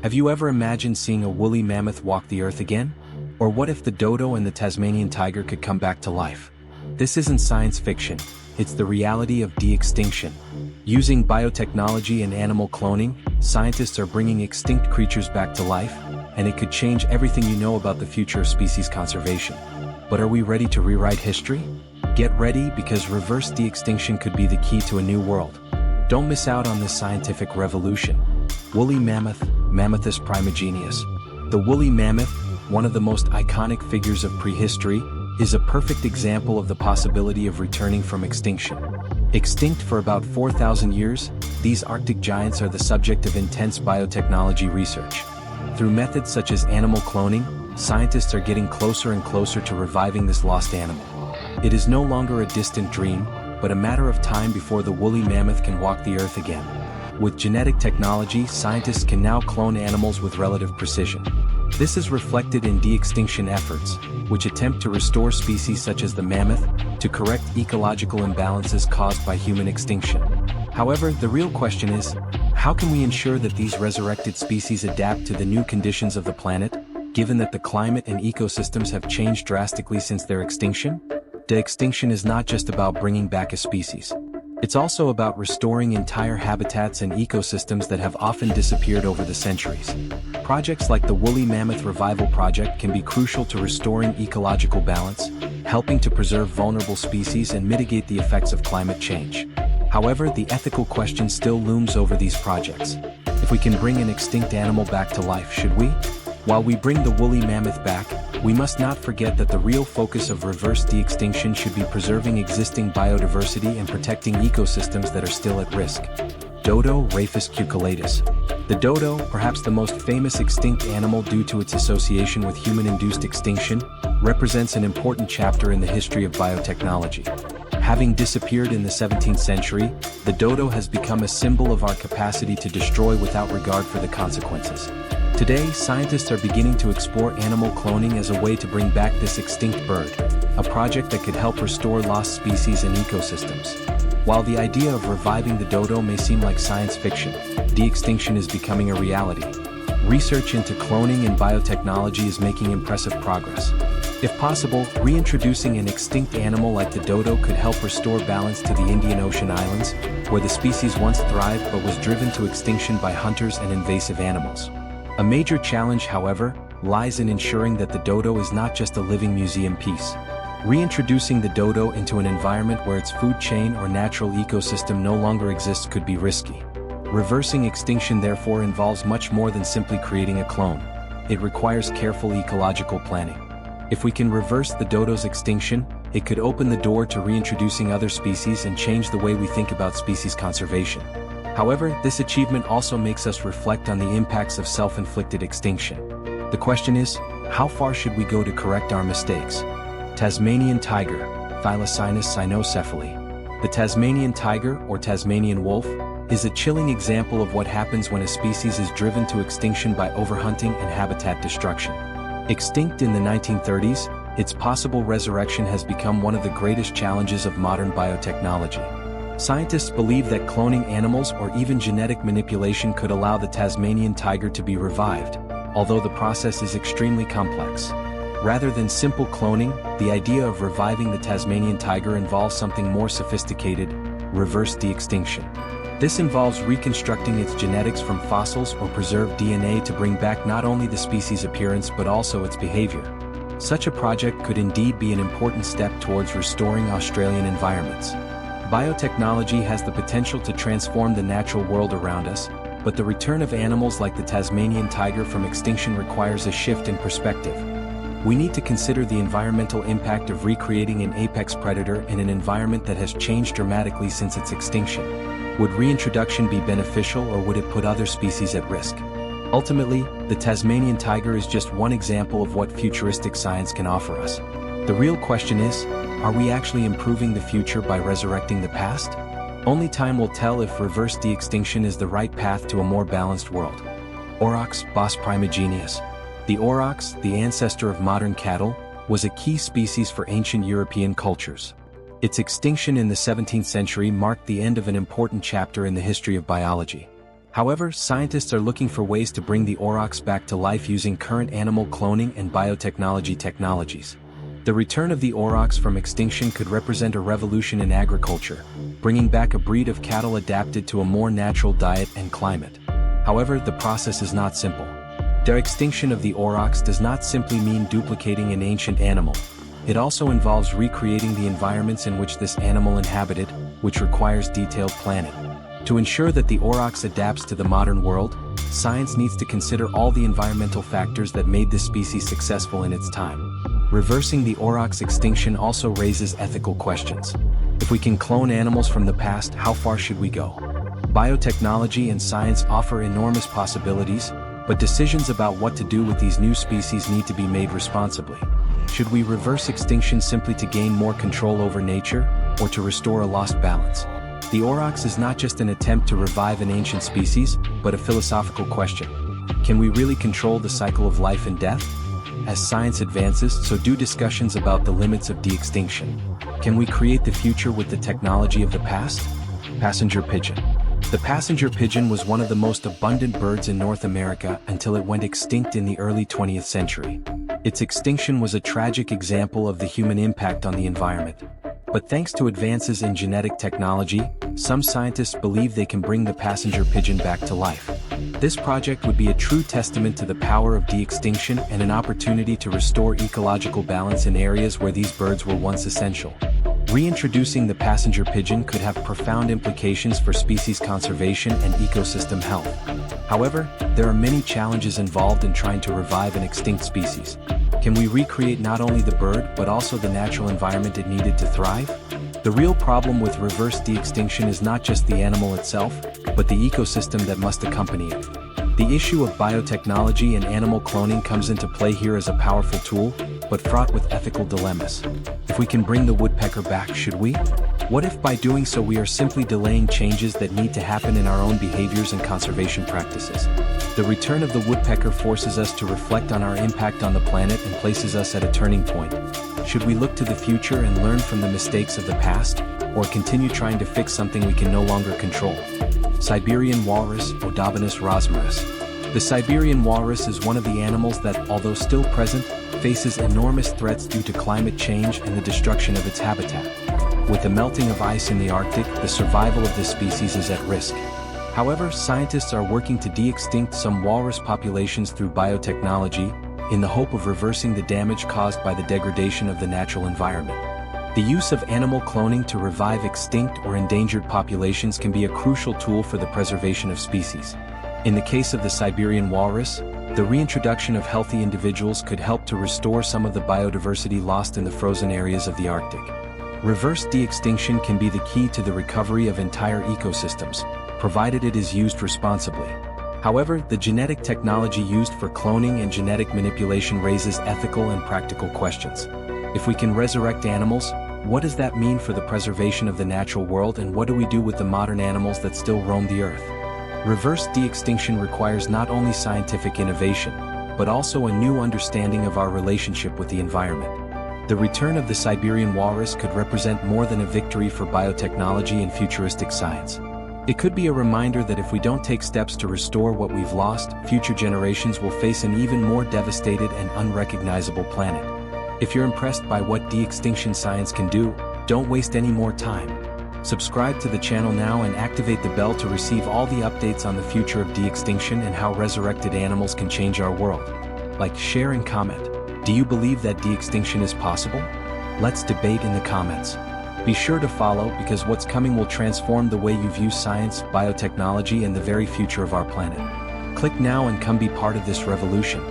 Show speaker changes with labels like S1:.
S1: Have you ever imagined seeing a woolly mammoth walk the earth again? Or what if the dodo and the Tasmanian tiger could come back to life? This isn't science fiction, it's the reality of de-extinction. Using biotechnology and animal cloning, scientists are bringing extinct creatures back to life, and it could change everything you know about the future of species conservation. But are we ready to rewrite history? Get ready, because reverse de-extinction could be the key to a new world. Don't miss out on this scientific revolution. Woolly mammoth, Mammuthus primigenius. The woolly mammoth, one of the most iconic figures of prehistory, is a perfect example of the possibility of returning from extinction. Extinct for about 4,000 years, these Arctic giants are the subject of intense biotechnology research. Through methods such as animal cloning, scientists are getting closer and closer to reviving this lost animal. It is no longer a distant dream, but a matter of time before the woolly mammoth can walk the earth again. With genetic technology, scientists can now clone animals with relative precision. This is reflected in de-extinction efforts, which attempt to restore species such as the mammoth, to correct ecological imbalances caused by human extinction. However, the real question is, how can we ensure that these resurrected species adapt to the new conditions of the planet, given that the climate and ecosystems have changed drastically since their extinction? De-extinction is not just about bringing back a species. It's also about restoring entire habitats and ecosystems that have often disappeared over the centuries. Projects like the Woolly Mammoth Revival Project can be crucial to restoring ecological balance, helping to preserve vulnerable species and mitigate the effects of climate change. However, the ethical question still looms over these projects. If we can bring an extinct animal back to life, should we? While we bring the woolly mammoth back, we must not forget that the real focus of reverse de-extinction should be preserving existing biodiversity and protecting ecosystems that are still at risk. Dodo Rhapis cucullatus. The dodo, perhaps the most famous extinct animal due to its association with human-induced extinction, represents an important chapter in the history of biotechnology. Having disappeared in the 17th century, the dodo has become a symbol of our capacity to destroy without regard for the consequences. Today, scientists are beginning to explore animal cloning as a way to bring back this extinct bird, a project that could help restore lost species and ecosystems. While the idea of reviving the dodo may seem like science fiction, de-extinction is becoming a reality. Research into cloning and biotechnology is making impressive progress. If possible, reintroducing an extinct animal like the dodo could help restore balance to the Indian Ocean islands, where the species once thrived but was driven to extinction by hunters and invasive animals. A major challenge, however, lies in ensuring that the dodo is not just a living museum piece. Reintroducing the dodo into an environment where its food chain or natural ecosystem no longer exists could be risky. Reversing extinction therefore involves much more than simply creating a clone. It requires careful ecological planning. If we can reverse the dodo's extinction, it could open the door to reintroducing other species and change the way we think about species conservation. However, this achievement also makes us reflect on the impacts of self-inflicted extinction. The question is, how far should we go to correct our mistakes? Tasmanian tiger, Thylacynus cynocephaly. The Tasmanian tiger, or Tasmanian wolf, is a chilling example of what happens when a species is driven to extinction by overhunting and habitat destruction. Extinct in the 1930s, its possible resurrection has become one of the greatest challenges of modern biotechnology. Scientists believe that cloning animals or even genetic manipulation could allow the Tasmanian tiger to be revived, although the process is extremely complex. Rather than simple cloning, the idea of reviving the Tasmanian tiger involves something more sophisticated: reverse de-extinction. This involves reconstructing its genetics from fossils or preserved DNA to bring back not only the species' appearance but also its behavior. Such a project could indeed be an important step towards restoring Australian environments. Biotechnology has the potential to transform the natural world around us, but the return of animals like the Tasmanian tiger from extinction requires a shift in perspective. We need to consider the environmental impact of recreating an apex predator in an environment that has changed dramatically since its extinction. Would reintroduction be beneficial, or would it put other species at risk? Ultimately, the Tasmanian tiger is just one example of what futuristic science can offer us. The real question is, are we actually improving the future by resurrecting the past? Only time will tell if reverse de-extinction is the right path to a more balanced world. Aurochs bos primigenius. The aurochs, the ancestor of modern cattle, was a key species for ancient European cultures. Its extinction in the 17th century marked the end of an important chapter in the history of biology. However, scientists are looking for ways to bring the aurochs back to life using current animal cloning and biotechnology technologies. The return of the aurochs from extinction could represent a revolution in agriculture, bringing back a breed of cattle adapted to a more natural diet and climate. However, the process is not simple. The extinction of the aurochs does not simply mean duplicating an ancient animal. It also involves recreating the environments in which this animal inhabited, which requires detailed planning. To ensure that the aurochs adapts to the modern world, science needs to consider all the environmental factors that made this species successful in its time. Reversing the aurochs' extinction also raises ethical questions. If we can clone animals from the past, how far should we go? Biotechnology and science offer enormous possibilities, but decisions about what to do with these new species need to be made responsibly. Should we reverse extinction simply to gain more control over nature, or to restore a lost balance? The aurochs is not just an attempt to revive an ancient species, but a philosophical question. Can we really control the cycle of life and death? As science advances, so do discussions about the limits of de-extinction. Can we create the future with the technology of the past? Passenger pigeon. The passenger pigeon was one of the most abundant birds in North America until it went extinct in the early 20th century. Its extinction was a tragic example of the human impact on the environment. But thanks to advances in genetic technology, some scientists believe they can bring the passenger pigeon back to life. This project would be a true testament to the power of de-extinction and an opportunity to restore ecological balance in areas where these birds were once essential. Reintroducing the passenger pigeon could have profound implications for species conservation and ecosystem health. However, there are many challenges involved in trying to revive an extinct species. Can we recreate not only the bird but also the natural environment it needed to thrive? The real problem with reverse de-extinction is not just the animal itself, but the ecosystem that must accompany it. The issue of biotechnology and animal cloning comes into play here as a powerful tool, but fraught with ethical dilemmas. If we can bring the woodpecker back, should we? What if by doing so we are simply delaying changes that need to happen in our own behaviors and conservation practices? The return of the woodpecker forces us to reflect on our impact on the planet and places us at a turning point. Should we look to the future and learn from the mistakes of the past, or continue trying to fix something we can no longer control? Siberian walrus, Odobenus rosmarus. The Siberian walrus is one of the animals that, although still present, faces enormous threats due to climate change and the destruction of its habitat. With the melting of ice in the Arctic, the survival of this species is at risk. However, scientists are working to de-extinct some walrus populations through biotechnology, in the hope of reversing the damage caused by the degradation of the natural environment. The use of animal cloning to revive extinct or endangered populations can be a crucial tool for the preservation of species. In the case of the Siberian walrus, the reintroduction of healthy individuals could help to restore some of the biodiversity lost in the frozen areas of the Arctic. Reverse de-extinction can be the key to the recovery of entire ecosystems, provided it is used responsibly. However, the genetic technology used for cloning and genetic manipulation raises ethical and practical questions. If we can resurrect animals, what does that mean for the preservation of the natural world, and what do we do with the modern animals that still roam the earth? Reverse de-extinction requires not only scientific innovation, but also a new understanding of our relationship with the environment. The return of the Siberian walrus could represent more than a victory for biotechnology and futuristic science. It could be a reminder that if we don't take steps to restore what we've lost, future generations will face an even more devastated and unrecognizable planet. If you're impressed by what de-extinction science can do, don't waste any more time. Subscribe to the channel now and activate the bell to receive all the updates on the future of de-extinction and how resurrected animals can change our world. Like, share and comment. Do you believe that de-extinction is possible? Let's debate in the comments. Be sure to follow, because what's coming will transform the way you view science, biotechnology, and the very future of our planet. Click now and come be part of this revolution.